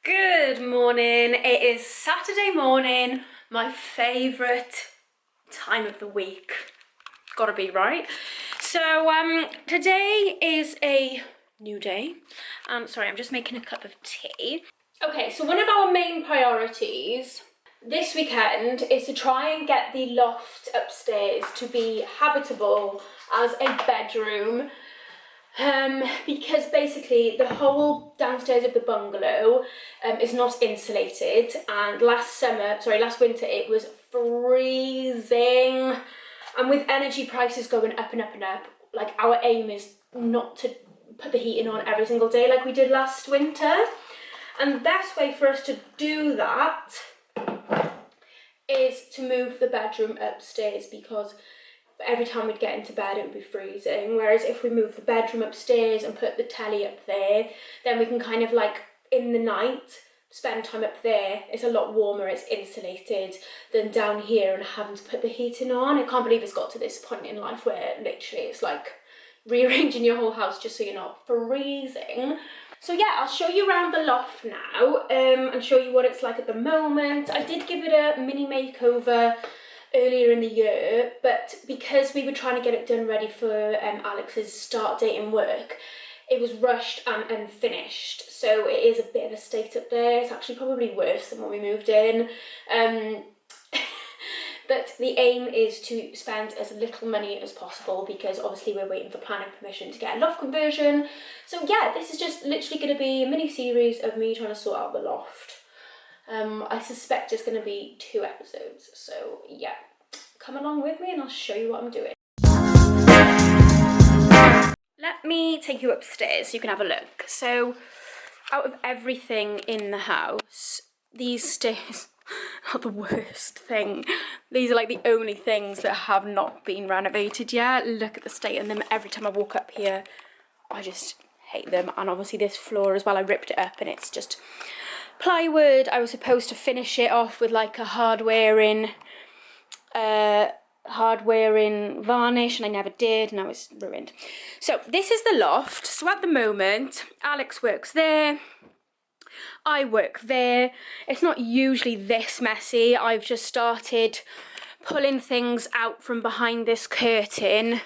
Good morning. It is Saturday morning, my favourite time of the week. Gotta be, right? So today is a new day. Sorry, I'm just making a cup of tea. Okay, so one of our main priorities this weekend is to try and get the loft upstairs to be habitable as a bedroom. Because basically the whole downstairs of the bungalow is not insulated, and last winter it was freezing, and with energy prices going up and up and up, like, our aim is not to put the heating on every single day like we did last winter, and the best way for us to do that is to move the bedroom upstairs, because every time we'd get into bed it would be freezing, whereas if we move the bedroom upstairs and put the telly up there, then we can kind of, like, in the night spend time up there. It's a lot warmer, it's insulated, than down here and having to put the heating on. I can't believe it's got to this point in life where literally it's like rearranging your whole house just so you're not freezing. So yeah, I'll show you around the loft now and show you what it's like at the moment. I did give it a mini makeover earlier in the year, but because we were trying to get it done ready for Alex's start date in work, it was rushed and unfinished, so it is a bit of a state up there. It's actually probably worse than when we moved in, but the aim is to spend as little money as possible, because obviously we're waiting for planning permission to get a loft conversion. So yeah, this is just literally going to be a mini series of me trying to sort out the loft. I suspect it's going to be 2 episodes, so yeah, come along with me and I'll show you what I'm doing. Let me take you upstairs so you can have a look. So, out of everything in the house, these stairs are the worst thing. These are like the only things that have not been renovated yet. Look at the state of them. Every time I walk up here, I just hate them. And obviously this floor as well, I ripped it up and it's just plywood. I was supposed to finish it off with like a hard wearing varnish, and I never did. Now it's ruined. So this is the loft. So at the moment Alex works there, I work there. It's not usually this messy. I've just started pulling things out from behind this curtain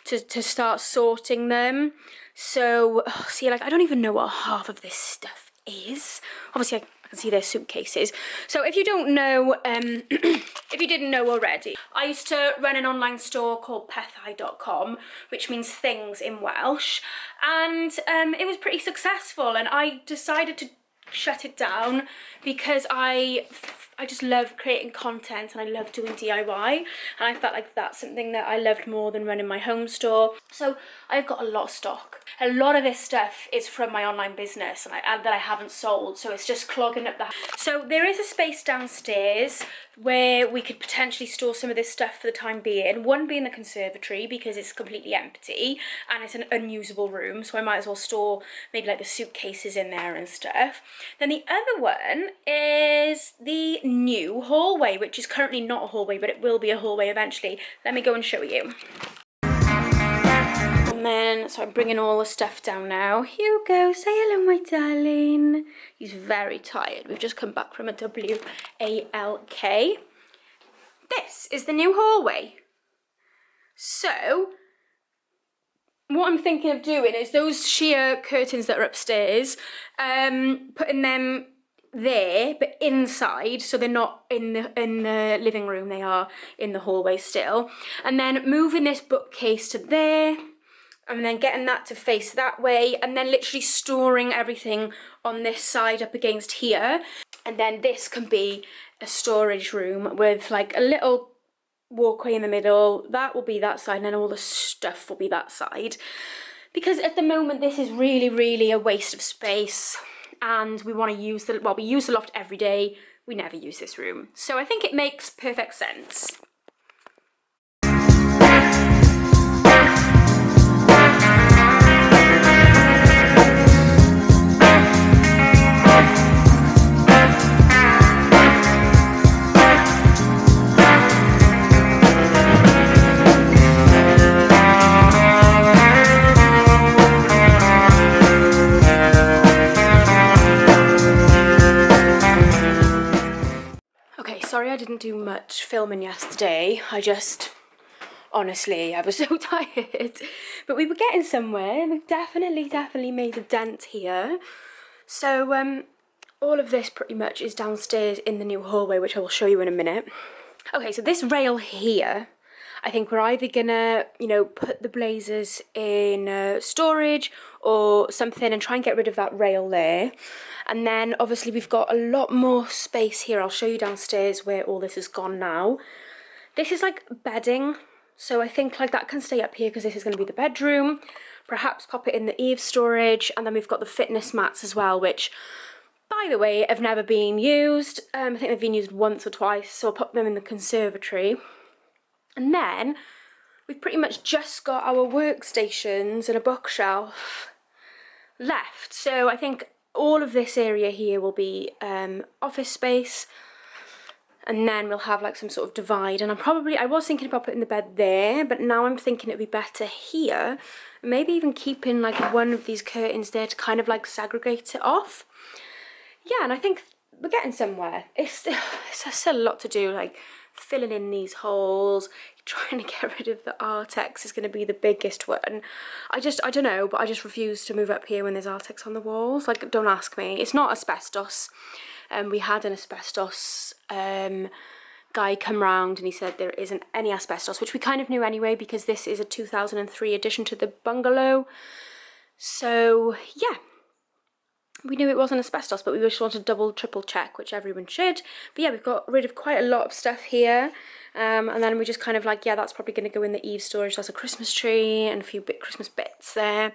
to start sorting them. So see, like, I don't even know what half of this stuff is. Obviously I can see their suitcases. So if you don't know, if you didn't know already, I used to run an online store called pethai.com, which means things in Welsh, and it was pretty successful, and I decided to shut it down because I just love creating content and I love doing DIY, and I felt like that's something that I loved more than running my home store. So I've got a lot of stock. A lot of this stuff is from my online business and that I haven't sold, so it's just clogging up the house. So there is a space downstairs where we could potentially store some of this stuff for the time being. One being the conservatory, because it's completely empty and it's an unusable room, so I might as well store maybe like the suitcases in there and stuff. Then the other one is the new hallway, which is currently not a hallway, but it will be a hallway eventually. Let me go and show you. And then, so I'm bringing all the stuff down now. Hugo, say hello, my darling. He's very tired. We've just come back from a WALK. This is the new hallway. So what I'm thinking of doing is those sheer curtains that are upstairs, putting them there but inside, so they're not in the living room, they are in the hallway still, and then moving this bookcase to there, and then getting that to face that way, and then literally storing everything on this side up against here, and then this can be a storage room with like a little walkway in the middle. That will be that side, and then all the stuff will be that side, because at the moment this is really a waste of space, and we want to use we use the loft every day. We never use this room, so I think it makes perfect sense. I didn't do much filming yesterday. Honestly, I was so tired. But we were getting somewhere. We've definitely made a dent here. So, all of this pretty much is downstairs in the new hallway, which I will show you in a minute. Okay, so this rail here, I think we're either gonna, you know, put the blazers in storage or something and try and get rid of that rail there. And then obviously we've got a lot more space here. I'll show you downstairs where all this has gone now. This is like bedding, so I think like that can stay up here because this is going to be the bedroom. Perhaps pop it in the eave storage, and then we've got the fitness mats as well, which, by the way, have never been used. I think they've been used once or twice, so I'll pop them in the conservatory. And then we've pretty much just got our workstations and a bookshelf left. So I think all of this area here will be office space, and then we'll have like some sort of divide. And I was thinking about putting the bed there, but now I'm thinking it'd be better here. Maybe even keeping like one of these curtains there to kind of like segregate it off. Yeah, and I think we're getting somewhere. It's still a lot to do, like filling in these holes, trying to get rid of the Artex is going to be the biggest one. I don't know, but I just refuse to move up here when there's Artex on the walls. Like, don't ask me. It's not asbestos. We had an asbestos guy come round and he said there isn't any asbestos, which we kind of knew anyway because this is a 2003 addition to the bungalow. So, yeah. We knew it wasn't asbestos, but we just wanted to double, triple check, which everyone should. But yeah, we've got rid of quite a lot of stuff here. And then we just kind of like, yeah, that's probably going to go in the eave storage. There's a Christmas tree and a few Christmas bits there.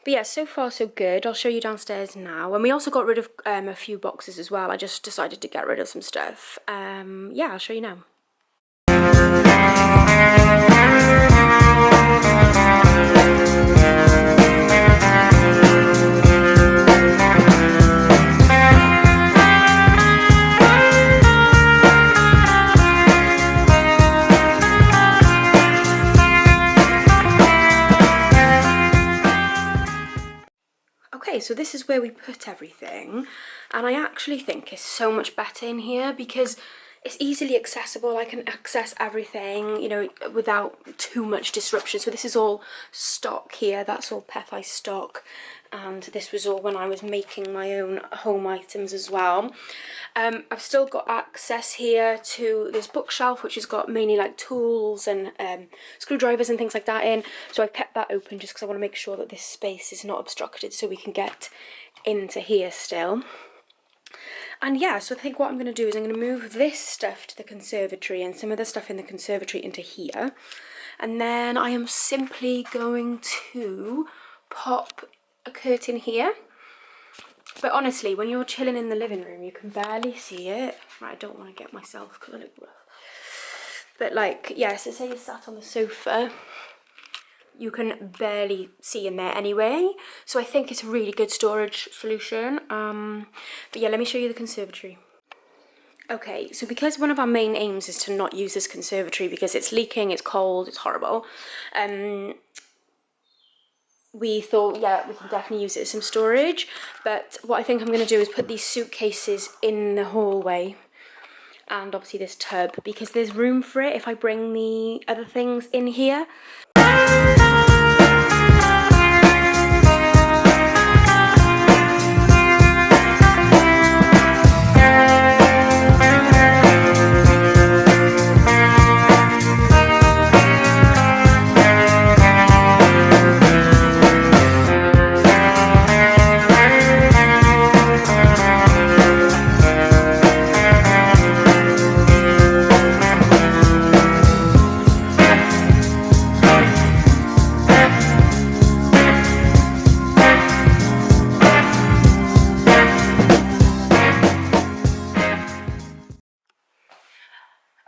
But yeah, so far so good. I'll show you downstairs now. And we also got rid of a few boxes as well. I just decided to get rid of some stuff. Yeah, I'll show you now. Okay, so this is where we put everything, and I actually think it's so much better in here because it's easily accessible. I can access everything, you know, without too much disruption. So this is all stock here, that's all Pethai stock, and this was all when I was making my own home items as well. I've still got access here to this bookshelf, which has got mainly like tools and screwdrivers and things like that in. So I've kept that open just because I want to make sure that this space is not obstructed so we can get into here still. And yeah, so I think what I'm going to do is I'm going to move this stuff to the conservatory and some of the stuff in the conservatory into here. And then I am simply going to pop a curtain here. But honestly, when you're chilling in the living room, you can barely see it. Right, I don't want to get myself because I look rough. But like, yeah, so say you're sat on the sofa, you can barely see in there anyway. So I think it's a really good storage solution. But yeah, let me show you the conservatory. Okay, so because one of our main aims is to not use this conservatory because it's leaking, it's cold, it's horrible. We thought, yeah, we can definitely use it as some storage. But what I think I'm going to do is put these suitcases in the hallway. And obviously this tub, because there's room for it if I bring the other things in here.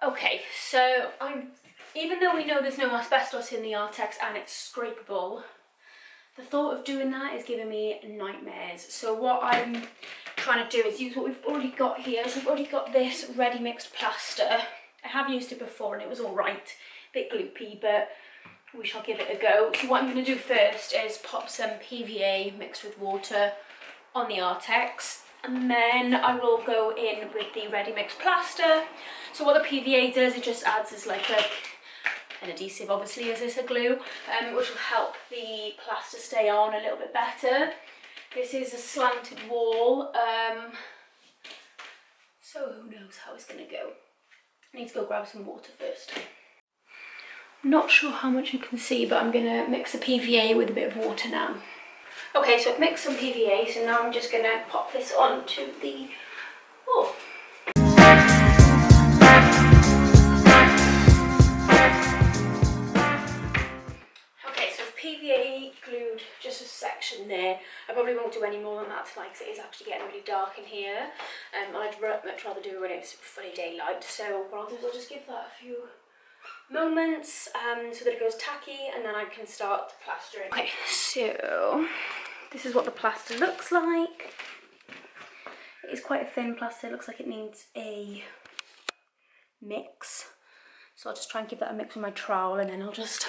Okay, so even though we know there's no asbestos in the Artex and it's scrapeable, the thought of doing that is giving me nightmares. So what I'm trying to do is use what we've already got here. So we've already got this ready mixed plaster. I have used it before and it was all right, a bit gloopy, but we shall give it a go. So what I'm going to do first is pop some PVA mixed with water on the Artex. and then I will go in with the ready mix plaster. So what the PVA does, it just adds as like an adhesive, obviously, as is a glue, which will help the plaster stay on a little bit better. This is a slanted wall, so who knows how it's going to go. I need to go grab some water first. Not sure how much you can see, but I'm going to mix the PVA with a bit of water now. Okay, so I've mixed some PVA, so now I'm just going to pop this onto the wall. Okay, so PVA glued just a section there. I probably won't do any more than that tonight because it is actually getting really dark in here. I'd much rather do it when it's fully daylight. So what I'll do is I'll just give that a few moments so that it goes tacky, and then I can start plastering. Okay, so this is what the plaster looks like. It is quite a thin plaster. It looks like it needs a mix. So I'll just try and give that a mix with my trowel, and then I'll just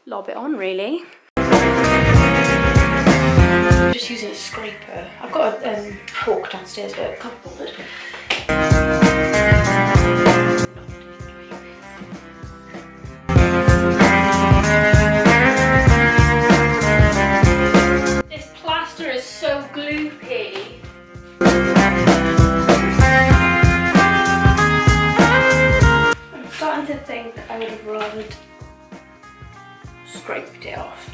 lob it on, really. I'm just using a scraper. I've got a fork downstairs, but I can't be bothered. This plaster is so gloopy. I'm starting to think that I would have rather scraped it off.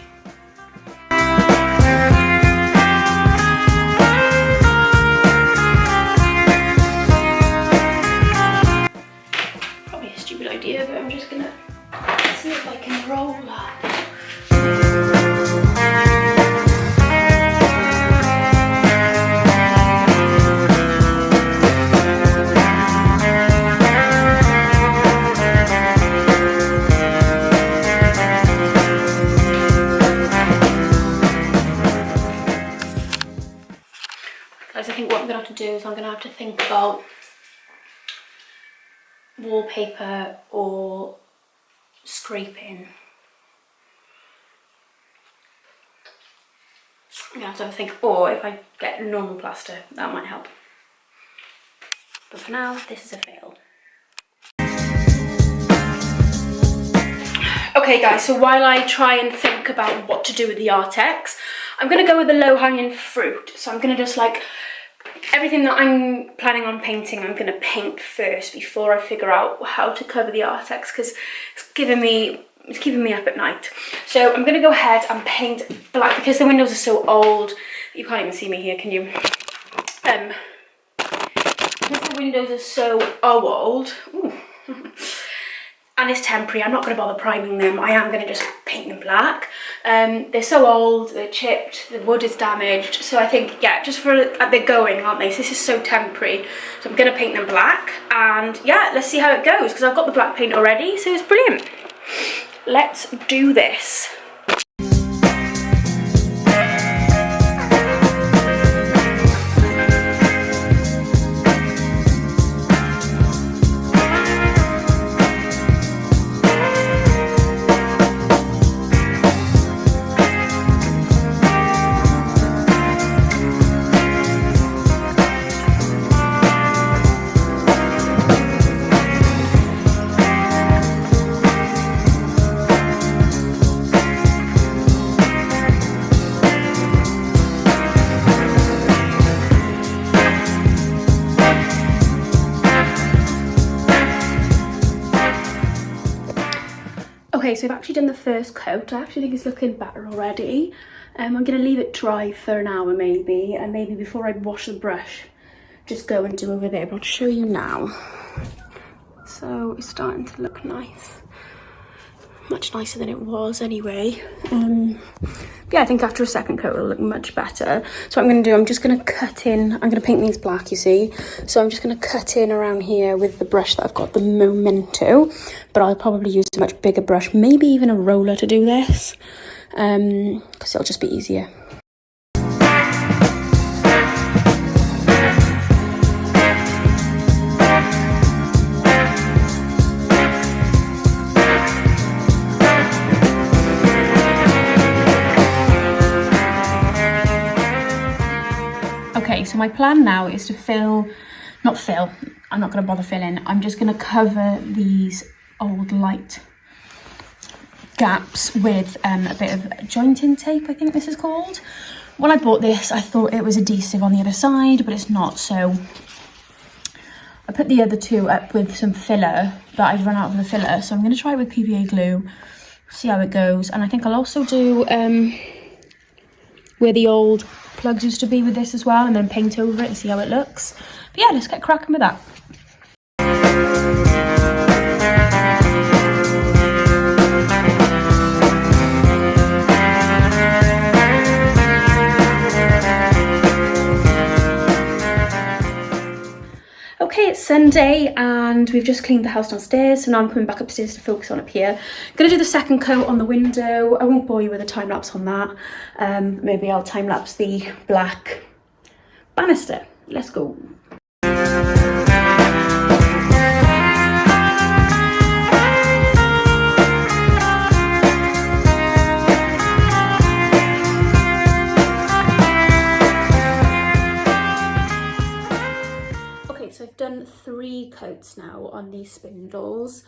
Probably a stupid idea, but I'm just gonna see if I can roll that. Guys, I think what I'm gonna have to do is I'm gonna have to think about wallpaper or scraping. I'm gonna have to have a think, or if I get normal plaster, that might help. But for now, this is a fail. Okay guys, so while I try and think about what to do with the Artex, I'm gonna go with the low-hanging fruit. So I'm gonna just like, everything that I'm planning on painting, I'm gonna paint first before I figure out how to cover the Artex, because it's keeping me up at night. So I'm gonna go ahead and paint black, because the windows are so old. You can't even see me here, can you? Because the windows are so old, ooh, and it's temporary, I'm not going to bother priming them. I am going to just paint them black. They're so old, they're chipped, the wood is damaged. So I think, yeah, just for, they're going, aren't they? So this is so temporary. So I'm going to paint them black. And yeah, let's see how it goes, because I've got the black paint already. So it's brilliant. Let's do this. Okay, so I've actually done the first coat. I actually think it's looking better already. I'm going to leave it dry for an hour maybe, and maybe before I wash the brush, just go and do over there. But I'll show you now. So it's starting to look nice. Much nicer than it was anyway. Yeah, I think after a second coat it'll look much better. So what I'm going to do, I'm just going to cut in. I'm going to paint these black, you see. So I'm just going to cut in around here with the brush that I've got, the Memento. But I'll probably use a much bigger brush, maybe even a roller to do this. Because it'll just be easier. Okay, so my plan now is to not fill, I'm not going to bother filling, I'm just going to cover these old light gaps with a bit of jointing tape, I think this is called. When I bought this, I thought it was adhesive on the other side, but it's not, so I put the other two up with some filler, but I've run out of the filler, so I'm going to try it with PVA glue, see how it goes. And I think I'll also do where the old plugs used to be with this as well, and then paint over it and see how it looks. But yeah, let's get cracking with that. Okay, it's Sunday and we've just cleaned the house downstairs, so now I'm coming back upstairs to focus on up here. I'm gonna do the second coat on the window. I won't bore you with a time lapse on that. Maybe I'll time lapse the black banister. Let's go. So I've done 3 coats now on these spindles.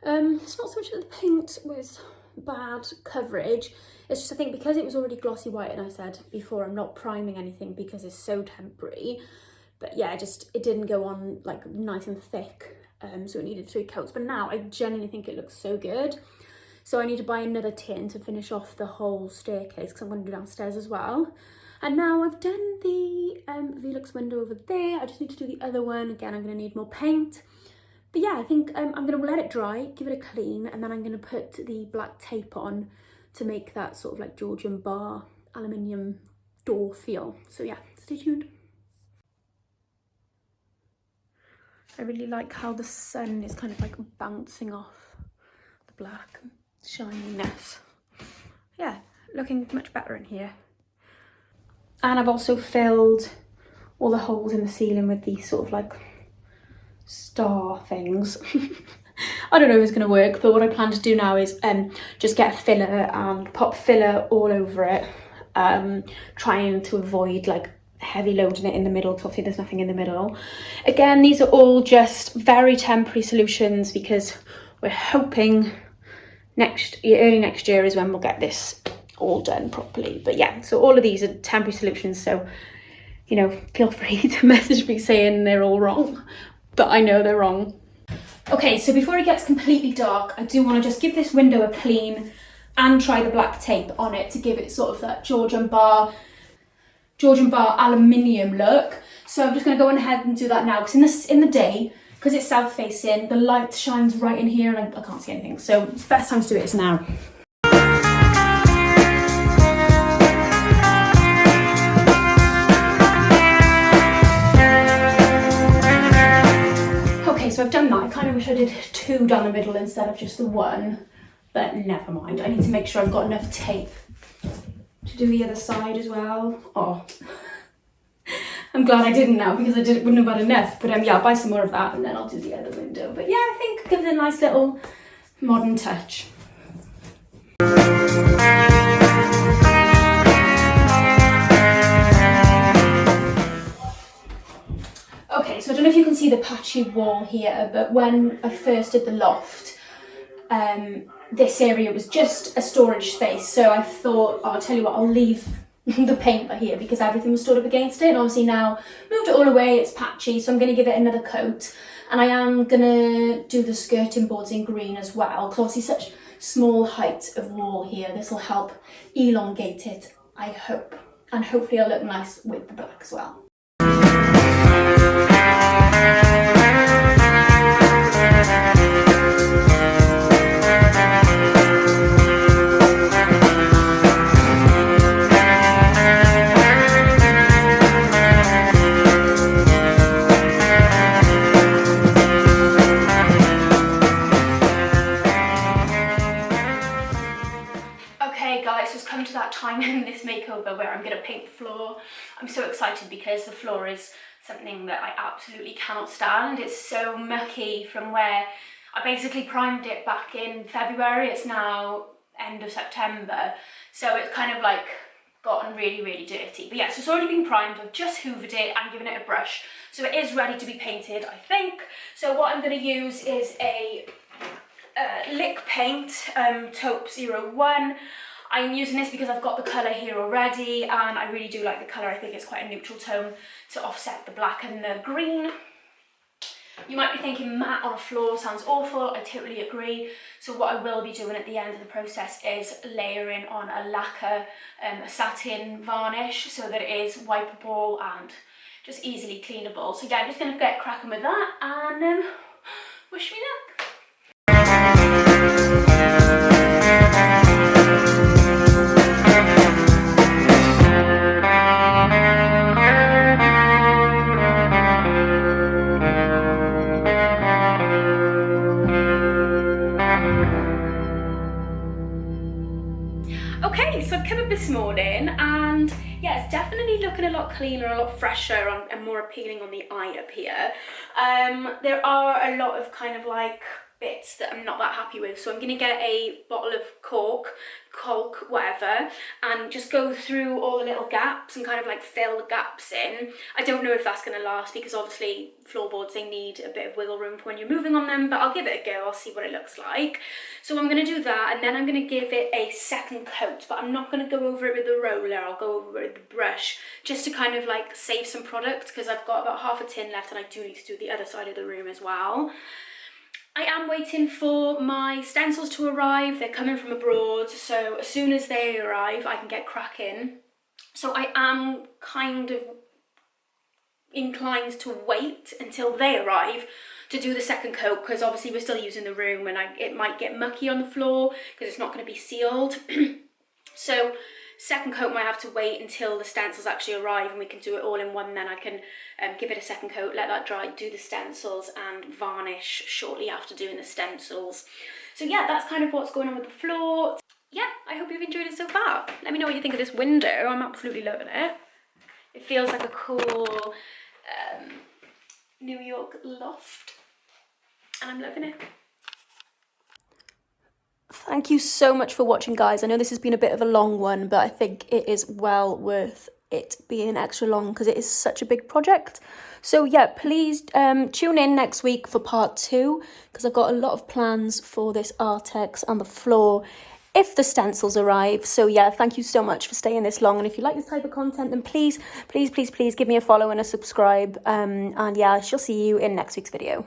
It's not so much that the paint was bad coverage, it's just I think because it was already glossy white, and I said before I'm not priming anything because it's so temporary, but yeah, it didn't go on like nice and thick, so it needed 3 coats. But now I genuinely think it looks so good, so I need to buy another tin to finish off the whole staircase because I'm going to do downstairs as well. And now I've done the Velux window over there. I just need to do the other one. Again, I'm going to need more paint. But yeah, I think I'm going to let it dry, give it a clean, and then I'm going to put the black tape on to make that sort of like Georgian bar aluminium door feel. So yeah, stay tuned. I really like how the sun is kind of like bouncing off the black shininess. Yeah, looking much better in here. And I've also filled all the holes in the ceiling with these sort of like star things. I don't know if it's going to work, but what I plan to do now is just get a filler and pop filler all over it, trying to avoid like heavy loading it in the middle, because obviously there's nothing in the middle. Again, these are all just very temporary solutions because we're hoping early next year is when we'll get this all done properly. But yeah, so all of these are temporary solutions, so you know, feel free to message me saying they're all wrong, but I know they're wrong. Okay, so before it gets completely dark, I do want to just give this window a clean and try the black tape on it to give it sort of that Georgian bar aluminium look. So I'm just going to go ahead and do that now, because in the day, because it's south facing, the light shines right in here and I can't see anything, so the best time to do it is now. So I've done that. I kind of wish I did 2 down the middle instead of just the 1, but never mind. I need to make sure I've got enough tape to do the other side as well. Oh, I'm glad I didn't now because wouldn't have had enough. But yeah, I'll buy some more of that and then I'll do the other window. But yeah, I think it gives it a nice little modern touch. Okay, so I don't know if you can see the patchy wall here, but when I first did the loft, this area was just a storage space. So I thought, oh, I'll tell you what, I'll leave the paint here because everything was stored up against it. And obviously now moved it all away, it's patchy, so I'm going to give it another coat. And I am going to do the skirting boards in green as well, because obviously such small height of wall here. This will help elongate it, I hope. And hopefully it'll look nice with the black as well. Okay guys, so it's come to that time in this makeover where I'm going to paint the floor. I'm so excited because the floor is something that I absolutely cannot stand. It's so mucky from where I basically primed it back in February. It's now end of September, so it's kind of like gotten really, really dirty. But yeah, so it's already been primed. I've just hoovered it and given it a brush. So it is ready to be painted, I think. So what I'm going to use is a lick paint, taupe 01. I'm using this because I've got the colour here already, and I really do like the colour. I think it's quite a neutral tone to offset the black and the green. You might be thinking matte on a floor sounds awful. I totally agree. So what I will be doing at the end of the process is layering on a lacquer, a satin varnish, so that it is wipeable and just easily cleanable. So yeah, I'm just going to get cracking with that, and wish me luck. Okay, so I've come up this morning and yeah, it's definitely looking a lot cleaner, a lot fresher and more appealing on the eye up here. There are a lot of kind of like bits that I'm not that happy with, so I'm going to get a bottle of caulk, whatever, and just go through all the little gaps and kind of like fill the gaps in. I don't know if that's going to last because obviously floorboards, they need a bit of wiggle room for when you're moving on them, but I'll give it a go. I'll see what it looks like. So I'm going to do that, and then I'm going to give it a second coat, but I'm not going to go over it with the roller. I'll go over it with the brush just to kind of like save some product, because I've got about half a tin left and I do need to do the other side of the room as well. I am waiting for my stencils to arrive. They're coming from abroad, so as soon as they arrive I can get cracking. So I am kind of inclined to wait until they arrive to do the second coat, because obviously we're still using the room and it might get mucky on the floor because it's not going to be sealed. So second coat might have to wait until the stencils actually arrive and we can do it all in one. Then I can give it a second coat, let that dry, do the stencils and varnish shortly after doing the stencils. So yeah, that's kind of what's going on with the floor. Yeah, I hope you've enjoyed it so far. Let me know what you think of this window. I'm absolutely loving it. It feels like a cool New York loft, and I'm loving it. Thank you so much for watching, guys. I know this has been a bit of a long one, but I think it is well worth it being extra long because it is such a big project. So yeah, please tune in next week for part 2, because I've got a lot of plans for this Artex and the floor if the stencils arrive. So yeah, thank you so much for staying this long, and if you like this type of content, then please give me a follow and a subscribe, and yeah, I shall see you in next week's video.